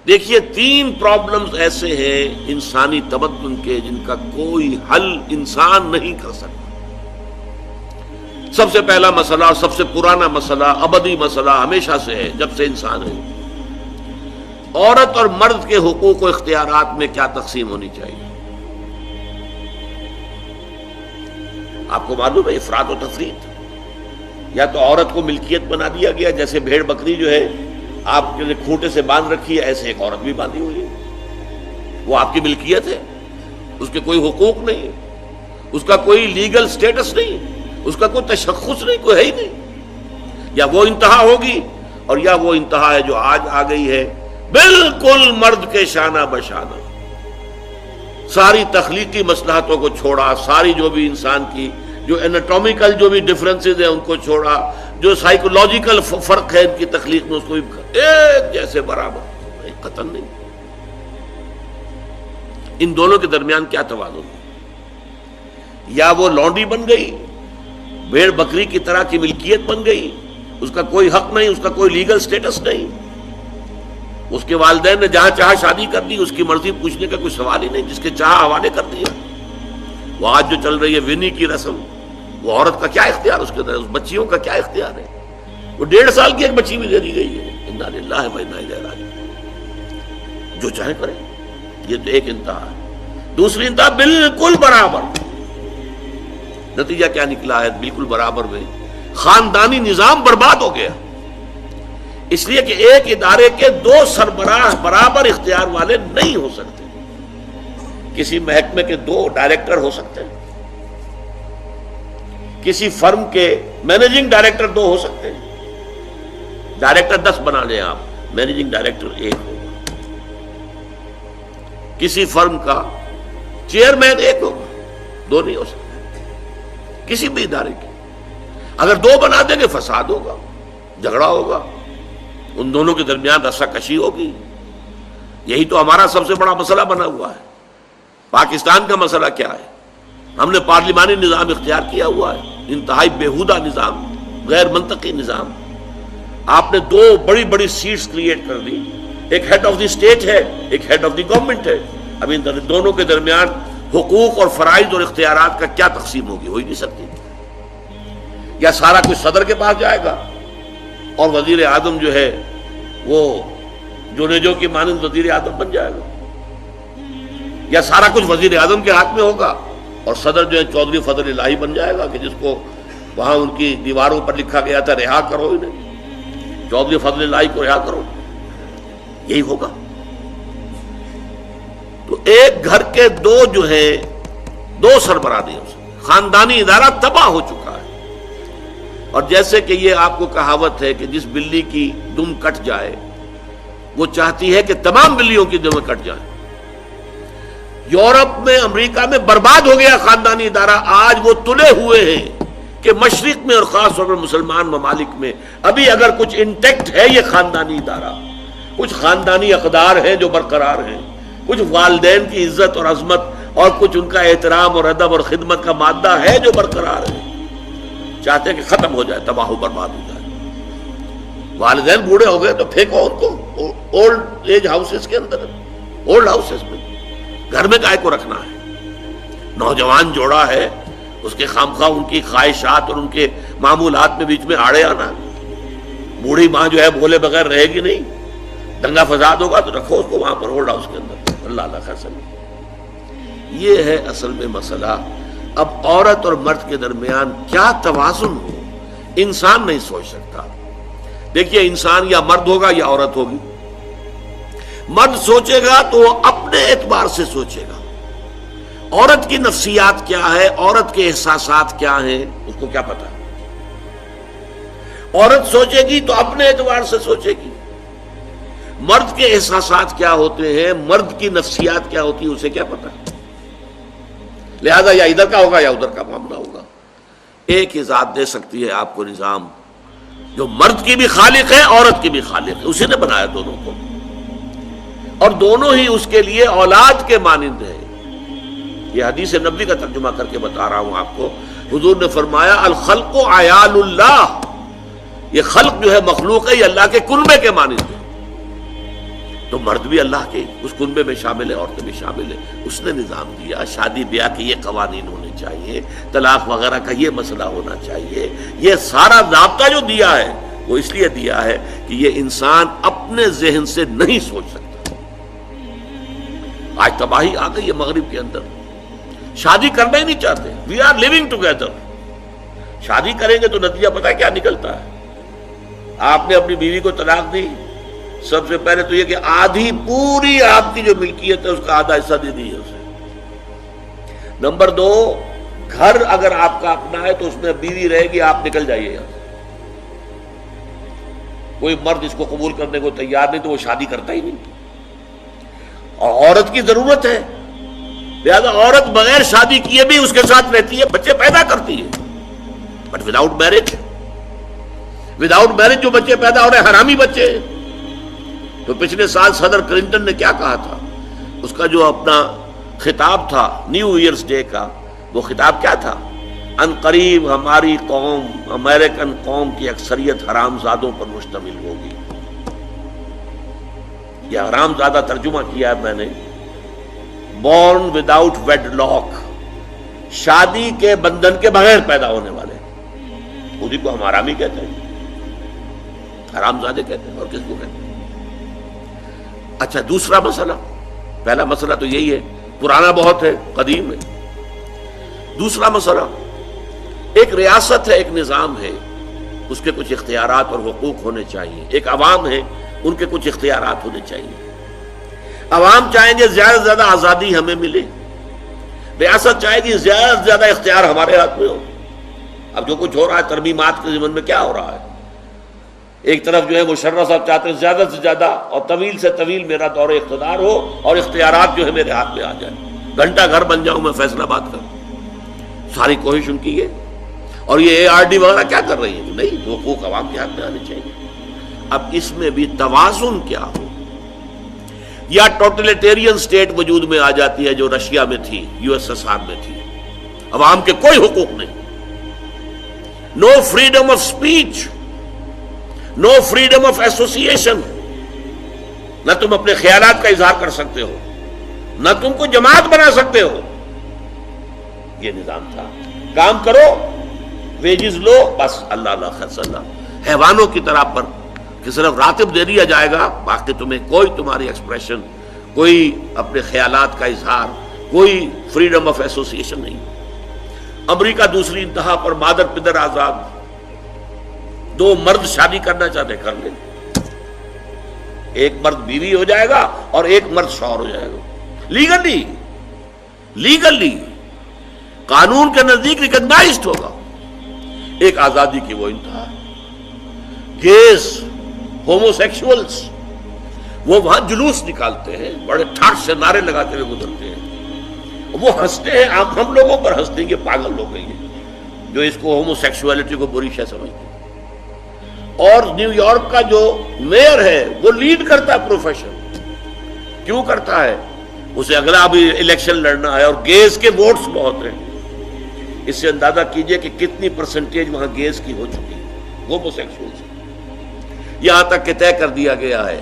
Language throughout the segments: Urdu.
دیکھیے 3 پرابلمز ایسے ہیں انسانی تمدن کے جن کا کوئی حل انسان نہیں کر سکتا۔ سب سے پہلا مسئلہ، سب سے پرانا مسئلہ، ابدی مسئلہ ہمیشہ سے ہے جب سے انسان ہے، عورت اور مرد کے حقوق و اختیارات میں کیا تقسیم ہونی چاہیے۔ آپ کو معلوم ہے افراط و تفریط، یا تو عورت کو ملکیت بنا دیا گیا، جیسے بھیڑ بکری جو ہے آپ کے کھوٹے سے باندھ رکھی ہے، ایسے ایک عورت بھی باندھی ہوئی ہے، وہ آپ کی ملکیت ہے، اس کے کوئی حقوق نہیں ہے، اس کا کوئی لیگل سٹیٹس نہیں، اس کا کوئی تشخص نہیں، کوئی ہے ہی نہیں۔ یا وہ انتہا ہوگی، اور یا وہ انتہا ہے جو آج آ گئی ہے، بالکل مرد کے شانہ بشانہ، ساری تخلیقی مصلحتوں کو چھوڑا، ساری جو بھی انسان کی جو انیٹومیکل جو بھی ڈفرنسز ہیں ان کو چھوڑا، جو سائیکولوجیکل فرق ہے ان کی تخلیق میں، اس کو بھی ایک جیسے برابر، قطعاً نہیں۔ ان دونوں کے درمیان کیا توازن ہے؟ یا وہ لونڈی بن گئی، بھیڑ بکری کی طرح کی ملکیت بن گئی، اس کا کوئی حق نہیں، اس کا کوئی لیگل سٹیٹس نہیں، اس کے والدین نے جہاں چاہا شادی کر دی، اس کی مرضی پوچھنے کا کوئی سوال ہی نہیں، جس کے چاہا حوالے کر دیا۔ وہ آج جو چل رہی ہے ونی کی رسم، وہ عورت کا کیا اختیار، اس کے اندر اس بچیوں کا کیا اختیار ہے؟ وہ 1.5 سال کی ایک بچی بھی دے دی گئی ہے، انا للہ و انا الیہ راجعون، جو چاہے کرے۔ یہ تو ایک انتہا ہے۔ دوسری انتہا بالکل برابر، نتیجہ کیا نکلا ہے؟ بالکل برابر میں خاندانی نظام برباد ہو گیا، اس لیے کہ ایک ادارے کے 2 سربراہ برابر اختیار والے نہیں ہو سکتے۔ کسی محکمے کے 2 ڈائریکٹر ہو سکتے ہیں، کسی فرم کے مینیجنگ ڈائریکٹر 2 ہو سکتے ہیں، ڈائریکٹر 10 بنا لیں آپ، مینیجنگ ڈائریکٹر 1 ہوگا، کسی فرم کا چیئرمین 1 ہوگا، 2 نہیں ہو سکتے کسی بھی ادارے کے۔ اگر 2 بنا دیں گے فساد ہوگا، جھگڑا ہوگا، ان دونوں کے درمیان رسا کشی ہوگی۔ یہی تو ہمارا سب سے بڑا مسئلہ بنا ہوا ہے۔ پاکستان کا مسئلہ کیا ہے؟ ہم نے پارلیمانی نظام اختیار کیا ہوا ہے، انتہائی بیہودہ نظام، غیر منطقی نظام۔ آپ نے 2 بڑی بڑی سیٹس کریٹ کر دی، ایک ہیڈ آف دی اسٹیٹ ہے، ایک ہیڈ آف دی گورنمنٹ ہے۔ اب ان دونوں کے درمیان حقوق اور فرائض اور اختیارات کا کیا تقسیم ہوگی؟ ہو ہی نہیں سکتی۔ یا سارا کچھ صدر کے پاس جائے گا اور وزیر اعظم جو ہے وہ جونیجو کی مانند وزیر اعظم بن جائے گا، یا سارا کچھ وزیر اعظم کے ہاتھ میں ہوگا اور صدر جو ہے چودھری فضل الہی بن جائے گا، کہ جس کو وہاں ان کی دیواروں پر لکھا گیا تھا رہا کرو انہیں، چودھری فضل الہی کو رہا کرو، یہی ہوگا۔ تو ایک گھر کے 2 جو ہیں 2 سربراہ نہیں ہو سکتے، خاندانی ادارہ تباہ ہو چکا ہے۔ اور جیسے کہ یہ آپ کو کہاوت ہے کہ جس بلی کی دم کٹ جائے وہ چاہتی ہے کہ تمام بلیوں کی دمیں کٹ جائیں۔ یورپ میں، امریکہ میں برباد ہو گیا خاندانی ادارہ، آج وہ تلے ہوئے ہیں کہ مشرق میں اور خاص طور پر مسلمان ممالک میں ابھی اگر کچھ انٹیکٹ ہے یہ خاندانی ادارہ، کچھ خاندانی اقدار ہیں جو برقرار ہیں، کچھ والدین کی عزت اور عظمت اور کچھ ان کا احترام اور ادب اور خدمت کا مادہ ہے جو برقرار ہے۔ چاہتے ہیں کہ ختم ہو جائے، تباہ و برباد ہو جائے۔ والدین بوڑھے ہو گئے تو پھینکو ان کو اولڈ ایج ہاؤسز کے اندر، اولڈ ہاؤسز میں، گھر میں کائے کو رکھنا ہے؟ نوجوان جوڑا ہے، اس کے خامخواہ ان کی خواہشات اور ان کے معمولات میں بیچ میں آڑے آنا۔ بوڑھی ماں جو ہے بولے بغیر رہے گی نہیں، دنگا فساد ہوگا تو رکھو اس کو وہاں پر اولڈ ہاؤس کے اندر، اللہ اللہ خیر سمجھ۔ یہ ہے اصل میں مسئلہ۔ اب عورت اور مرد کے درمیان کیا توازن ہو، انسان نہیں سوچ سکتا۔ دیکھیے انسان یا مرد ہوگا یا عورت ہوگی۔ مرد سوچے گا تو وہ اپنے اعتبار سے سوچے گا، عورت کی نفسیات کیا ہے، عورت کے احساسات کیا ہیں، اس کو کیا پتا۔ عورت سوچے گی تو اپنے اعتبار سے سوچے گی، مرد کے احساسات کیا ہوتے ہیں، مرد کی نفسیات کیا ہوتی ہے، اسے کیا پتا۔ لہذا یا ادھر کا ہوگا یا ادھر کا معاملہ ہوگا۔ ایک ہی ذات دے سکتی ہے آپ کو نظام، جو مرد کی بھی خالق ہے عورت کی بھی خالق ہے، اسی نے بنایا دونوں کو، اور دونوں ہی اس کے لیے اولاد کے مانند ہیں۔ یہ حدیث نبوی کا ترجمہ کر کے بتا رہا ہوں آپ کو۔ حضور نے فرمایا الخلق عیال اللہ، یہ خلق جو ہے مخلوق ہے، یہ اللہ کے کلبے کے مانند ہے۔ تو مرد بھی اللہ کے اس کنبے میں شامل ہے، عورتیں بھی شامل ہیں. اس نے نظام دیا، شادی بیاہ کے یہ قوانین ہونے چاہیے، طلاق وغیرہ کا یہ مسئلہ ہونا چاہیے. یہ سارا ضابطہ جو دیا ہے وہ اس لیے دیا ہے کہ یہ انسان اپنے ذہن سے نہیں سوچ سکتا. آج تباہی آ گئی ہے مغرب کے اندر، شادی کرنا ہی نہیں چاہتے. We are living together. شادی کریں گے تو نتیجہ پتہ ہے کیا نکلتا ہے؟ آپ نے اپنی بیوی کو طلاق دی، سب سے پہلے تو یہ کہ آدھی پوری آپ کی جو ملکیت ہے اس کا آدھا حصہ دے دیجیے اسے. نمبر 2، گھر اگر آپ کا اپنا ہے تو اس میں بیوی رہے گی، آپ نکل جائیے یہاں سے. کوئی مرد اس کو قبول کرنے کو تیار نہیں تو وہ شادی کرتا ہی نہیں. اور عورت کی ضرورت ہے، لہذا عورت بغیر شادی کیے بھی اس کے ساتھ رہتی ہے، بچے پیدا کرتی ہے. بٹ وداؤٹ میرج، جو بچے پیدا ہو رہے ہیں حرامی بچے. تو پچھلے سال صدر کلنٹن نے کیا کہا تھا؟ اس کا جو اپنا خطاب تھا نیو ایئرز ڈے کا، وہ خطاب کیا تھا؟ ان قریب ہماری قوم، امریکن قوم کی اکثریت حرام زادوں پر مشتمل ہوگی. یہ حرام زادہ ترجمہ کیا ہے میں نے، بورن وداؤٹ ویڈ لاک، شادی کے بندھن کے بغیر پیدا ہونے والے. اسی کو ہم حرامی کہتے ہیں، حرام زادے کہتے ہیں. اور کس کو کہتے ہیں؟ اچھا، دوسرا مسئلہ، پہلا مسئلہ تو یہی ہے، پرانا بہت ہے، قدیم ہے. دوسرا مسئلہ، ایک ریاست ہے، ایک نظام ہے، اس کے کچھ اختیارات اور حقوق ہونے چاہیے. ایک عوام ہے، ان کے کچھ اختیارات ہونے چاہیے. عوام چاہیں گے زیادہ سے زیادہ آزادی ہمیں ملے، ریاست چاہے گی زیادہ سے زیادہ اختیار ہمارے ہاتھ میں ہو. اب جو کچھ ہو رہا ہے ترمیمات کے ضمن میں، کیا ہو رہا ہے؟ ایک طرف جو ہے مشرف صاحب چاہتے ہیں زیادہ سے زیادہ اور طویل سے طویل میرا دور اقتدار ہو اور اختیارات جو ہے میرے ہاتھ میں آ جائیں، گھنٹہ گھر بن جاؤں میں فیصلہ بات کروں. ساری کوشش ان کی ہے. اور یہ ARD وغیرہ کیا کر رہی ہے؟ نہیں، حقوق عوام کے ہاتھ میں آنے چاہیے. اب اس میں بھی توازن کیا ہو؟ یا ٹوٹلیٹیرین سٹیٹ وجود میں آ جاتی ہے جو رشیا میں تھی، USSR میں تھی، عوام کے کوئی حقوق نہیں، no freedom of speech, no freedom of association. نہ تم اپنے خیالات کا اظہار کر سکتے ہو، نہ تم کو جماعت بنا سکتے ہو. یہ نظام تھا. کام کرو، ویجز لو، بس اللہ اللہ خیر اللہ. حیوانوں کی طرح پر کہ صرف راتب دے دیا جائے گا، باقی تمہیں کوئی تمہاری ایکسپریشن، کوئی اپنے خیالات کا اظہار، کوئی فریڈم آف ایسوسیشن نہیں. امریکہ دوسری انتہا پر، مادر پدر آزاد. 2 مرد شادی کرنا چاہتے کر لیں، ایک مرد بیوی ہو جائے گا اور ایک مرد شوہر ہو جائے گا. لیگلی قانون کے نزدیک ریکگنائزڈ ہوگا. ایک آزادی کی وہ انتہا. گیز، ہومو سیکشولز، وہ وہاں جلوس نکالتے ہیں، بڑے ٹھاٹ سے نعرے لگاتے ہوئے گزرتے ہیں. وہ ہنستے ہیں، ہم لوگوں پر ہنستے ہیں، یہ پاگل لوگ ہیں جو اس کو ہومو سیکشولیٹی کو بری شے سمجھتے ہیں. اور نیو یارک کا جو میئر ہے وہ لیڈ کرتا ہے پروفیشن. کیوں کرتا ہے؟ اسے اگلا بھی الیکشن لڑنا ہے اور گیز کے ووٹس بہت ہیں. اس سے اندازہ کیجئے کہ کتنی پرسنٹیج وہاں گیز کی ہو چکی ہے، ہومو سیکشولز. یہاں تک کہ طے کر دیا گیا ہے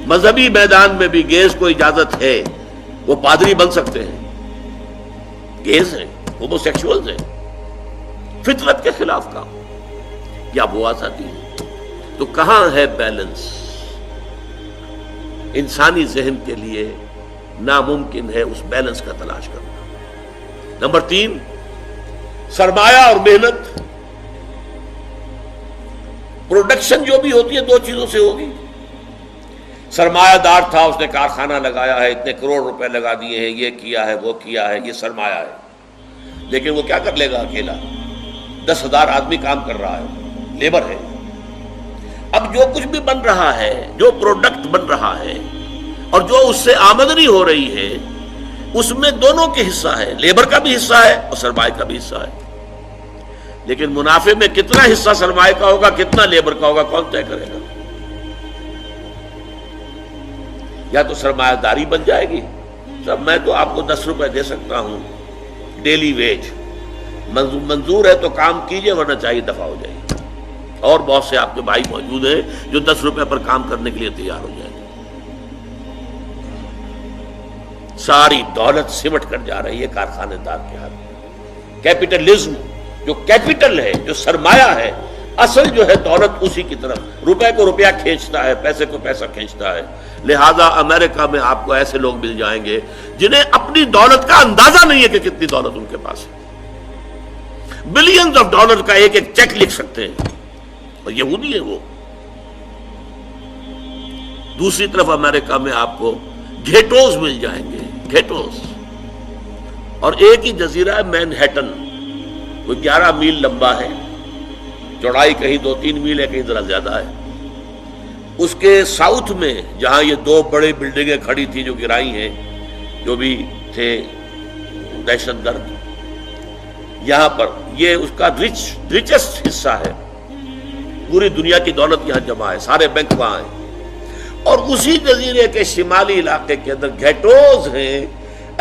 مذہبی میدان میں بھی گیز کو اجازت ہے، وہ پادری بن سکتے ہیں. گیز ہیں، ہومو سیکشولز ہیں. فطرت کے خلاف کام یا وہ آزادی ہے؟ تو کہاں ہے بیلنس؟ انسانی ذہن کے لیے ناممکن ہے اس بیلنس کا تلاش کرنا. نمبر 3، سرمایہ اور محنت. پروڈکشن جو بھی ہوتی ہے 2 چیزوں سے ہوگی. سرمایہ دار تھا، اس نے کارخانہ لگایا ہے، اتنے کروڑ روپے لگا دیے ہیں، یہ کیا ہے، وہ کیا ہے، یہ سرمایہ ہے. لیکن وہ کیا کر لے گا اکیلا؟ 10,000 آدمی کام کر رہا ہے، لیبر ہے. اب جو کچھ بھی بن رہا ہے، جو پروڈکٹ بن رہا ہے اور جو اس سے آمدنی ہو رہی ہے، اس میں دونوں کے حصہ ہے، لیبر کا بھی حصہ ہے اور سرمایہ کا بھی حصہ ہے. لیکن منافع میں کتنا حصہ سرمایہ کا ہوگا، کتنا لیبر کا ہوگا، کون طے کرے گا؟ یا تو سرمایہ داری بن جائے گی، سب میں تو آپ کو 10 روپے دے سکتا ہوں ڈیلی ویج، منظور ہے تو کام کیجئے ورنہ چاہیے دفع ہو جائے. اور بہت سے آپ کے بھائی موجود ہیں جو 10 روپے پر کام کرنے کے لیے تیار ہو جائیں گے. ساری دولت سمٹ کر جا رہی ہے کارخانے دار کے ہاتھ میں۔ کیپٹلزم جو کیپٹل ہے، جو سرمایہ ہے، اصل جو ہے دولت اسی کی طرف، روپے کو روپیہ کھینچتا ہے، پیسے کو پیسہ کھینچتا ہے۔ لہذا امریکہ میں آپ کو ایسے لوگ مل جائیں گے جنہیں اپنی دولت کا اندازہ نہیں ہے کہ کتنی دولت ان کے پاس ہے، بلینز آف ڈالر کا ایک ایک چیک لکھ سکتے ہیں، اور یہودی ہیں وہ۔ دوسری طرف امریکہ میں آپ کو گھیٹوز مل جائیں گے، گھیٹوز، اور ایک ہی جزیرہ ہے مینہٹن، کوئی 11 میل لمبا ہے، چوڑائی کہیں 2-3 میل ہے، کہیں ذرا زیادہ ہے۔ اس کے ساؤتھ میں جہاں یہ 2 بڑے بلڈنگیں کھڑی تھی جو گرائی ہیں، جو بھی تھے دہشت گرد، یہاں پر یہ اس کا ریچسٹ حصہ ہے، پوری دنیا کی دولت یہاں جمع ہے، سارے بینک وہاں ہیں۔ اور اسی جزیرے کے شمالی علاقے کے اندر گھیٹوز ہیں،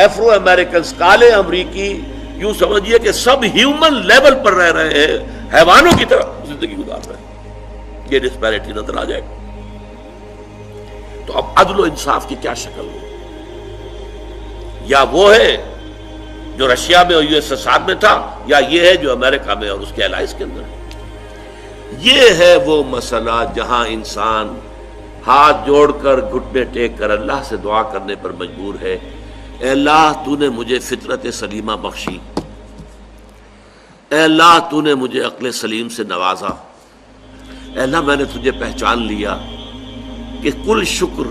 افرو امریکنز، کالے امریکی، یوں سمجھیے کہ سب ہیومن لیول پر رہ رہے ہیں، حیوانوں کی طرح زندگی گزار رہے ہیں۔ یہ ڈسپیرٹی نظر آ جائے گا تو اب عدل و انصاف کی کیا شکل ہو؟ یا وہ ہے جو رشیا میں اور USSR میں تھا، یا یہ ہے جو امریکہ میں اور اس کے الائز کے اندر ہے۔ یہ ہے وہ مسئلہ جہاں انسان ہاتھ جوڑ کر، گھٹنے ٹیک کر اللہ سے دعا کرنے پر مجبور ہے، اے اللہ تو نے مجھے فطرت سلیمہ بخشی، اے اللہ تو نے مجھے عقل سلیم سے نوازا، اے اللہ میں نے تجھے پہچان لیا کہ کل شکر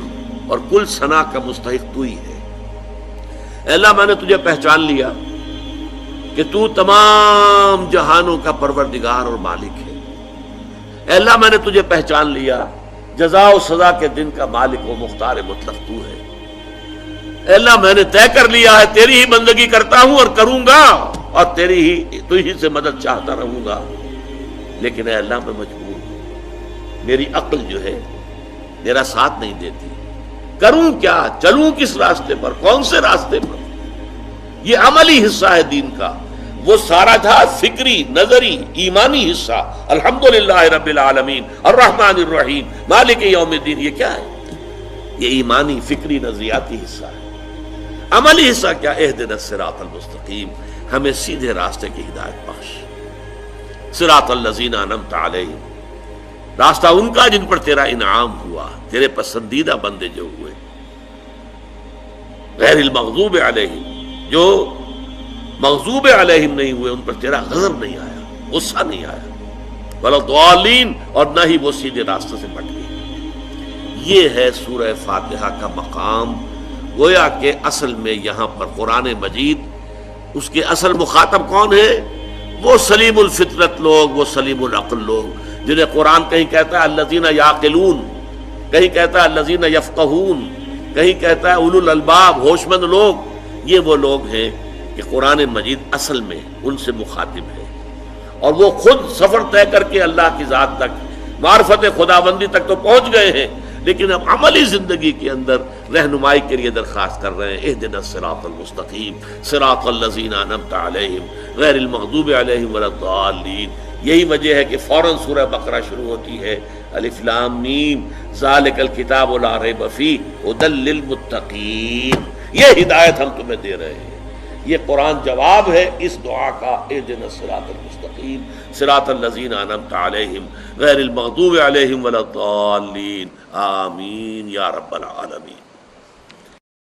اور کل ثنا کا مستحق تو ہی ہے، اے اللہ میں نے تجھے پہچان لیا کہ تو تمام جہانوں کا پروردگار اور مالک ہے، اے اللہ میں نے تجھے پہچان لیا جزا و سزا کے دن کا مالک و مختار مطلق تو ہے، اے اللہ میں نے طے کر لیا ہے تیری ہی بندگی کرتا ہوں اور کروں گا، اور تو ہی سے مدد چاہتا رہوں گا، لیکن اے اللہ میں مجبور ہوں، میری عقل جو ہے میرا ساتھ نہیں دیتی، کروں کیا، چلوں کس راستے پر، کون سے راستے پر؟ یہ عملی حصہ ہے دین کا، وہ سارا تھا فکری، نظری، ایمانی حصہ، الحمدللہ رب العالمین الرحمن الرحیم مالک یوم الدین، یہ کیا ہے؟ یہ ایمانی، فکری، نظریاتی حصہ ہے۔ عملی حصہ کیا؟ اہدنا الصراط المستقیم، ہمیں سیدھے راستے کی ہدایت بخش، صراط الذین انعمت علیہم، راستہ ان کا جن پر تیرا انعام ہوا، تیرے پسندیدہ بندے جو ہوئے، غیر المغضوب علیہم، جو مغضوب علیہم نہیں ہوئے، ان پر تیرا غضب نہیں آیا، غصہ نہیں آیا، ولا الضالین، اور نہ ہی وہ سیدھے راستے سے بٹ گئے۔ یہ ہے سورہ فاتحہ کا مقام۔ گویا کہ اصل میں یہاں پر قرآن مجید، اس کے اصل مخاطب کون ہے؟ وہ سلیم الفطرت لوگ، وہ سلیم العقل لوگ، جنہیں قرآن کہیں کہتا ہے الذین یعقلون، کہیں کہتا ہے الذین یفقہون، کہیں کہتا ہے اولو الالباب، ہوش مند لوگ۔ یہ وہ لوگ ہیں کہ قرآن مجید اصل میں ان سے مخاطب ہے، اور وہ خود سفر طے کر کے اللہ کی ذات تک، معرفت خداوندی تک تو پہنچ گئے ہیں، لیکن اب عملی زندگی کے اندر رہنمائی کے لیے درخواست کر رہے ہیں، اہدنا الصراط المستقیم صراط الذین انعمت علیہم غیر المغضوب علیہم ولا الضالین۔ یہی وجہ ہے کہ فوراً سورہ بقرہ شروع ہوتی ہے، الف لام میم ذالک الکتاب لا ریب فیہ ھدی للمتقین، یہ ہدایت ہم تمہیں دے رہے ہیں۔ یہ قرآن جواب ہے اس دعا کا، اہدنا الصراط المستقیم صراط الذین انعمت علیہم غیر المغضوب علیہم ولا الضالین، آمین یا رب العالمین۔